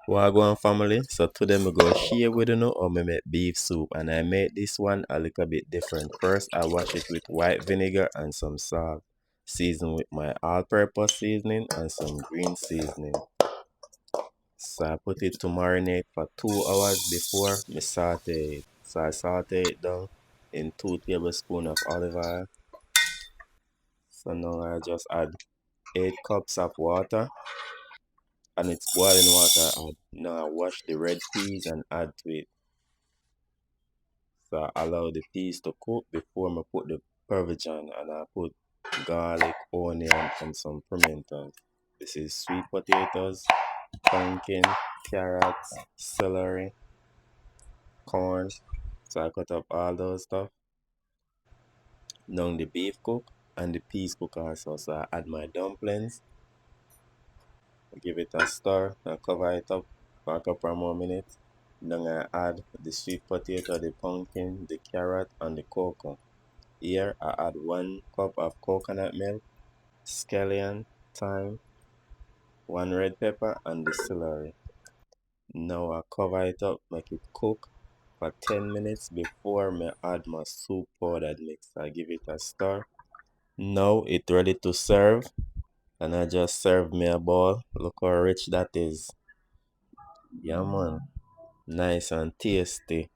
Wagwan family, so today I'm gonna share with you how I make beef soup, and I made this one a little bit different. First, I wash it with white vinegar and some salt, season with my all-purpose seasoning and some green seasoning. So I put it to marinate for 2 hours before me saute it. So I saute it down in 2 tablespoons of olive oil. So now I just add 8 cups of water, and it's boiling water. Now I wash the red peas and add to it. So I allow the peas to cook before I put the porridge on, and I put garlic, onion and some pimento. This is sweet potatoes, pumpkin, carrots, celery, corn. So I cut up all those stuff. Now the beef cook and the peas cook also. So I add my dumplings, give it a stir and cover it up for a couple more minutes. Then I add the sweet potato, the pumpkin, the carrot and the cocoa. Here I add 1 cup of coconut milk, scallion, thyme, 1 red pepper and the celery. Now I cover it up, make it cook for 10 minutes before I add my soup powder mix. I give it a stir. Now it ready to serve, and I just serve me a bowl. Look how rich that is. Yeah man, nice and tasty.